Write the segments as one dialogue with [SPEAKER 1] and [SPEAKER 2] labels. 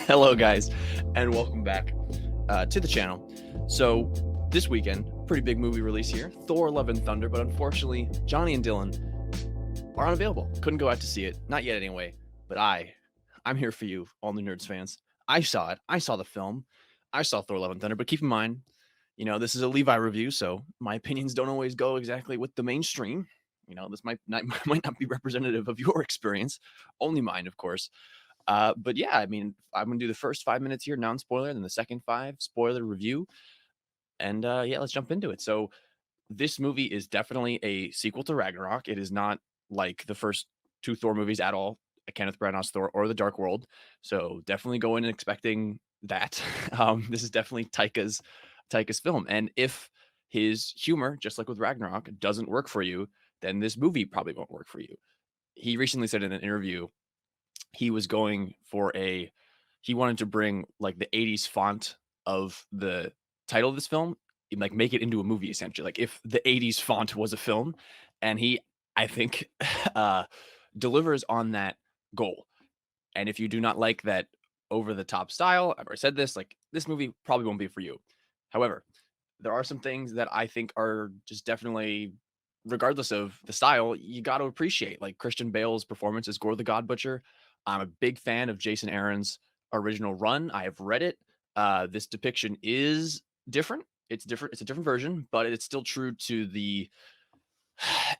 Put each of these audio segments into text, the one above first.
[SPEAKER 1] Hello, guys, and welcome back to the channel. So, this weekend, pretty big movie release here, Thor: Love and Thunder, but unfortunately, Johnny and Dylan are unavailable. Couldn't go out to see it, not yet anyway. But I'm here for you, all the Nerds fans. I saw it. I saw the film. I saw Thor: Love and Thunder. But keep in mind, this is a Levi review, so my opinions don't always go exactly with the mainstream. This might not might not be representative of your experience, only mine, of course. But yeah, I mean, I'm gonna do the first 5 minutes here, non-spoiler, then the second five spoiler review, and yeah, let's jump into it. So this movie is definitely a sequel to Ragnarok. It is not like the first two Thor movies at all, Kenneth Branagh's Thor or The Dark World. So definitely go in expecting that. This is definitely Taika's film, and if his humor, just like with Ragnarok, doesn't work for you, then this movie probably won't work for you. He recently said in an interview he was going for he wanted to bring like the 80s font of the title of this film and like make it into a movie essentially, like if the 80s font was a film, and I think uh delivers on that goal. And if you do not like that over the top style, I've already said this, like this movie probably won't be for you. However, there are some things that I think are just definitely, regardless of the style, you got to appreciate, like Christian Bale's performance as Gore the God Butcher. I'm a big fan of Jason Aaron's original run. I have read it. This depiction is different. It's different. It's a different version, but it's still true to the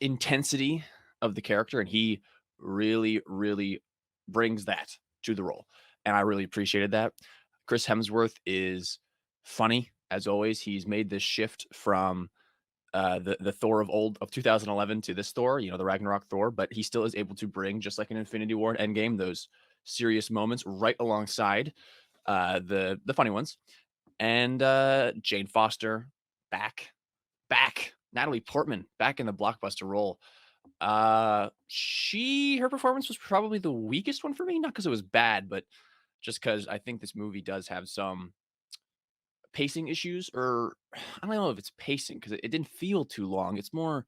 [SPEAKER 1] intensity of the character, and he really, really brings that to the role, and I really appreciated that. Chris Hemsworth is funny as always. He's made this shift from the Thor of old of 2011 to this Thor, the Ragnarok Thor, but he still is able to bring, just like in Infinity War and Endgame, those serious moments right alongside the funny ones. And Jane Foster back, Natalie Portman back in the blockbuster role. Her performance was probably the weakest one for me, not because it was bad, but just because I think this movie does have some pacing issues, or I don't know if it's pacing because it didn't feel too long. It's more,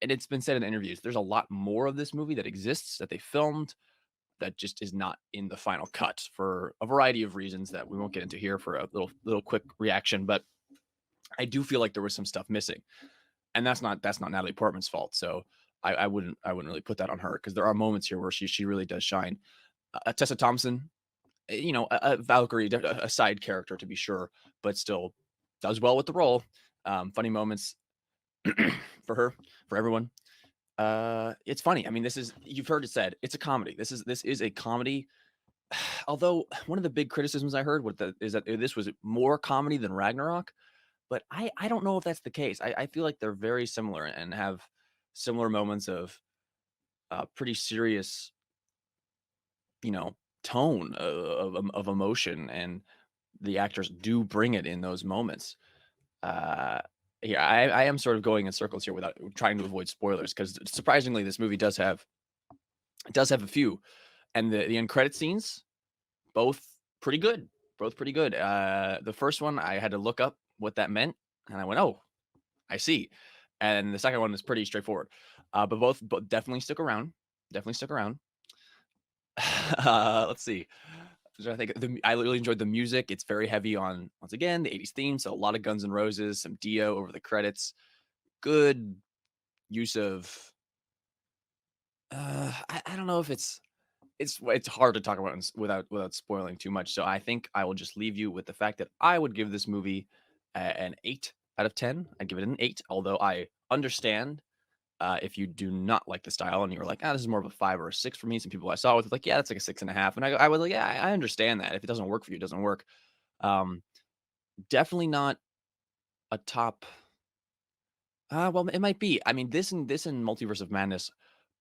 [SPEAKER 1] and it's been said in interviews, there's a lot more of this movie that exists that they filmed that just is not in the final cut for a variety of reasons that we won't get into here for a little quick reaction. But I do feel like there was some stuff missing, and that's not Natalie Portman's fault. So I wouldn't really put that on her, because there are moments here where she really does shine. Tessa Thompson, a Valkyrie, a side character to be sure, but still does well with the role. Funny moments for her, for everyone. It's funny. I mean, you've heard it said, it's a comedy. This is a comedy. Although one of the big criticisms I heard is that this was more comedy than Ragnarok, but I don't know if that's the case. I feel like they're very similar and have similar moments of pretty serious, tone of emotion, and the actors do bring it in those moments. Uh, yeah, I am sort of going in circles here without trying to avoid spoilers, because surprisingly, this movie does have a few, and the end credit scenes, both pretty good, both pretty good. The first one I had to look up what that meant, and I went, oh, I see. And the second one is pretty straightforward. But both definitely stuck around. Definitely stuck around. Let's see. I think I really enjoyed the music. It's very heavy on, once again, the 80s theme. So a lot of Guns N' Roses, some Dio over the credits. Good use of. I don't know if it's hard to talk about without spoiling too much. So I think I will just leave you with the fact that I would give this movie an 8 out of 10. I'd give it an 8, although I understand if you do not like the style and you're like, this is more of a 5 or a 6 for me. Some people I saw with like, yeah, that's like a 6.5. And I was like, yeah, I understand that. If it doesn't work for you, it doesn't work. Definitely not a top. Well, it might be. I mean, this and Multiverse of Madness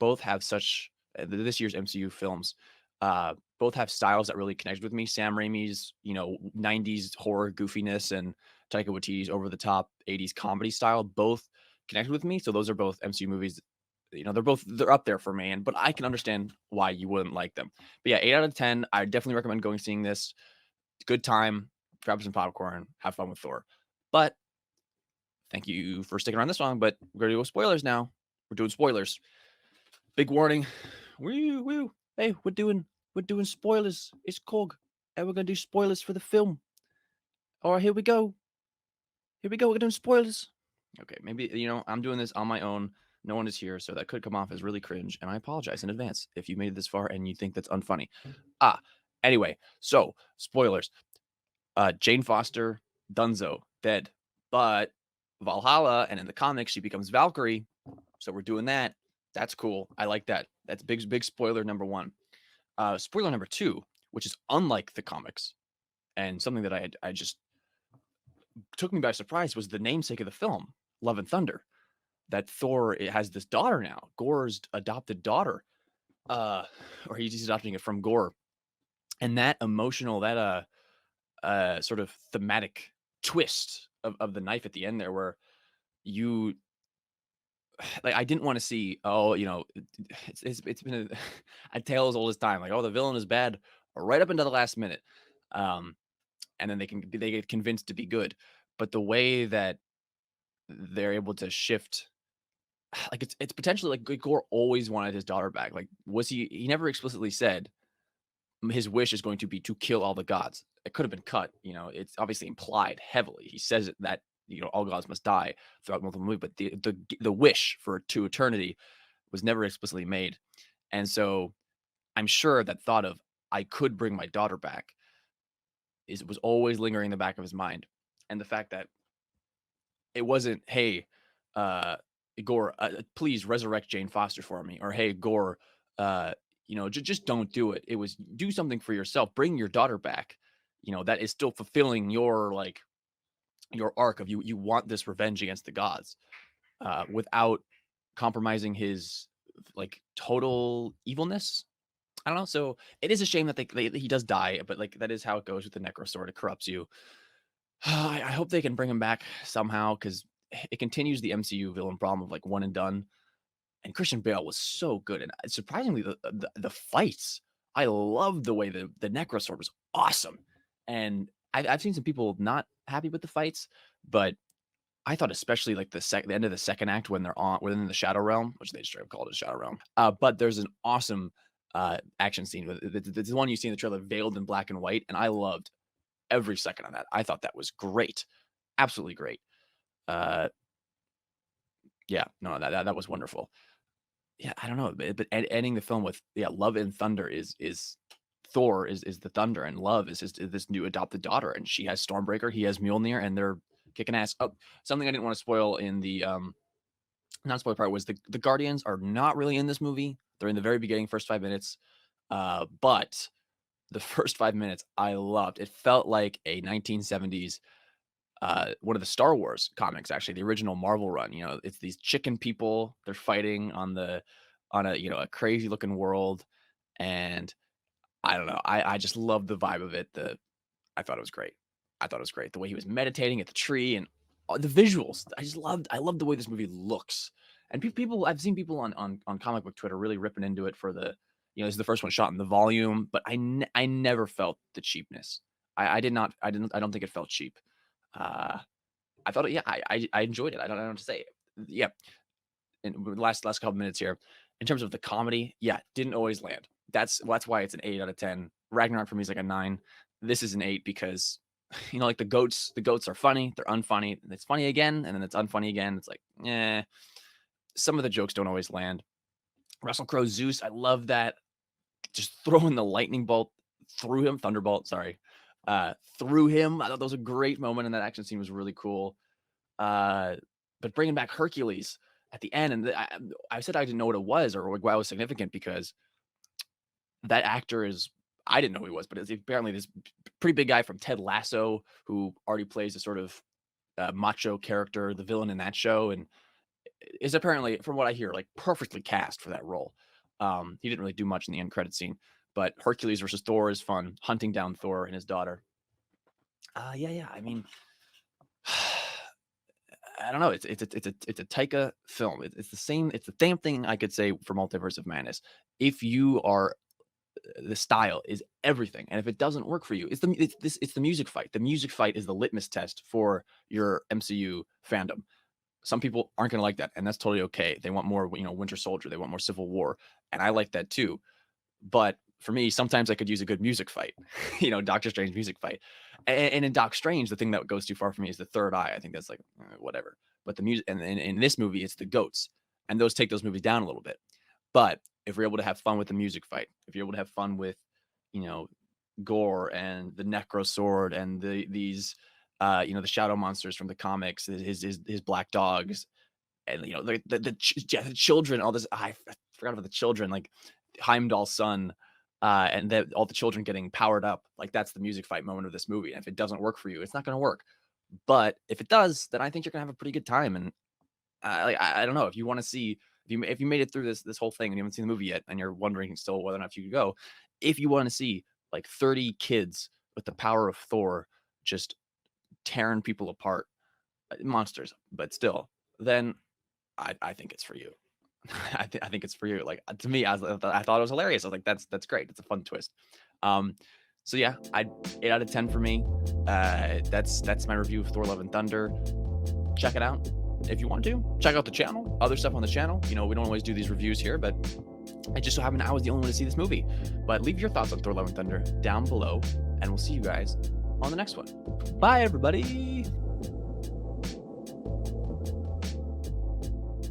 [SPEAKER 1] both have such this year's MCU films. Both have styles that really connected with me. Sam Raimi's, 90s horror goofiness, and Taika Waititi's over the top 80s comedy style both connected with me. So those are both MCU movies. They're up there for me, but I can understand why you wouldn't like them. But yeah, 8 out of 10. I definitely recommend going seeing this. Good time, grab some popcorn, have fun with Thor. But thank you for sticking around this long. But we're gonna do spoilers now. We're doing spoilers. Big warning. Woo woo. Hey, we're doing spoilers. It's Cog. and we're gonna do spoilers for the film. All right, here we go. Here we go. We're doing spoilers. Okay, maybe I'm doing this on my own. No one is here, so that could come off as really cringe, and I apologize in advance if you made it this far and you think that's unfunny. Anyway, so spoilers. Jane Foster, Dunzo, dead. But Valhalla, and in the comics, she becomes Valkyrie. So we're doing that. That's cool. I like that. That's big spoiler number one. Spoiler number two, which is unlike the comics, and something that I just took me by surprise, was the namesake of the film, Love and Thunder. That Thor has this daughter now, Gore's adopted daughter, or he's adopting it from Gore, and that emotional, that sort of thematic twist of the knife at the end there, where you like, I didn't want to see, it's been a tale as old as time, like, oh, the villain is bad right up until the last minute, um and then they get convinced to be good. But the way that they're able to shift, like, it's potentially like Gore always wanted his daughter back. Like, was he never explicitly said his wish is going to be to kill all the gods. It could have been cut, it's obviously implied heavily. He says it, that all gods must die throughout multiple movies, but the wish for to eternity was never explicitly made. And so I'm sure that thought of, I could bring my daughter back, was always lingering in the back of his mind. And the fact that it wasn't, hey, uh, Gore, please resurrect Jane Foster for me, or hey, Gore, just don't do it. It was, do something for yourself, bring your daughter back. That is still fulfilling your your arc of you want this revenge against the gods, without compromising his like total evilness. I don't know. So it is a shame that he does die, but like, that is how it goes with the Necrosword. It corrupts you. I hope they can bring him back somehow, because it continues the MCU villain problem of like one and done. And Christian Bale was so good, and surprisingly, the fights. I love the way the Necrosword was awesome, and I've seen some people not happy with the fights, but I thought especially like the end of the second act, when they're within the Shadow Realm, which they straight up called it Shadow Realm. But there's an awesome action scene with the one you see in the trailer, veiled in black and white, and I loved every second of that. I thought that was great, absolutely great. Uh, yeah, no, that was wonderful. Yeah, I don't know, but ending the film with, Love and Thunder is Thor is the thunder, and Love is this new adopted daughter, and she has Stormbreaker, he has Mjolnir, and they're kicking ass. Oh, something I didn't want to spoil in the not spoil part was the Guardians are not really in this movie. They're in the very beginning, first 5 minutes, but the first 5 minutes I loved. It felt like a 1970s one of the Star Wars comics, actually, the original Marvel run. It's these chicken people. They're fighting on a a crazy looking world, and I don't know. I just love the vibe of it. I thought it was great. I thought it was great. The way he was meditating at the tree, and the visuals. I loved the way this movie looks. And people, I've seen people on comic book Twitter really ripping into it for this is the first one shot in the volume, but I never felt the cheapness. I did not. I don't think it felt cheap. Uh, I thought, yeah, I enjoyed it. I don't know what to say. Yeah, in the last couple minutes here, in terms of the comedy, yeah, didn't always land. That's why it's an 8 out of 10. Ragnarok for me is like a 9. This is an 8 because like the goats are funny, they're unfunny, and it's funny again, and then it's unfunny again. It's like, some of the jokes don't always land. Russell Crowe Zeus, I love that. Just throwing the lightning bolt through him, thunderbolt, sorry, through him. I thought that was a great moment, and that action scene was really cool. But bringing back Hercules at the end, and I said I didn't know what it was or why it was significant, because that actor is, I didn't know who he was, but it's apparently this pretty big guy from Ted Lasso, who already plays a sort of macho character, the villain in that show, and is apparently, from what I hear, like perfectly cast for that role. He didn't really do much in the end credit scene, but Hercules versus Thor is fun. Hunting down Thor and his daughter. Yeah. I mean, I don't know. It's a Taika film. It's the same. It's the same thing I could say for Multiverse of Madness. If you are, the style is everything, and if it doesn't work for you, it's the music fight. The music fight is the litmus test for your MCU fandom. Some people aren't going to like that, and that's totally okay. They want more, Winter Soldier. They want more Civil War, and I like that too. But for me, sometimes I could use a good music fight, Doctor Strange music fight. And in Doc Strange, the thing that goes too far for me is the third eye. I think that's like whatever. But the music, and in this movie, it's the goats, and those take those movies down a little bit. But if we're able to have fun with the music fight, if you're able to have fun with, gore and the Necro Sword and these, the shadow monsters from the comics, his black dogs, and the children, all this. I forgot about the children, like Heimdall's son, and all the children getting powered up. Like that's the music fight moment of this movie. And if it doesn't work for you, it's not going to work. But if it does, then I think you're gonna have a pretty good time. And I don't know, if you want to see, if you made it through this whole thing and you haven't seen the movie yet, and you're wondering still whether or not you could go, if you want to see like 30 kids with the power of Thor just tearing people apart, monsters, but still, then I think it's for you. I think it's for you. Like to me, I thought it was hilarious. I was like, that's great. It's a fun twist. So yeah, 8 out of 10 for me. That's my review of Thor: Love and Thunder. Check it out if you want to. Check out the channel, other stuff on the channel. We don't always do these reviews here, but it just so happened I was the only one to see this movie. But leave your thoughts on Thor: Love and Thunder down below, and we'll see you guys on the next one. Bye, everybody.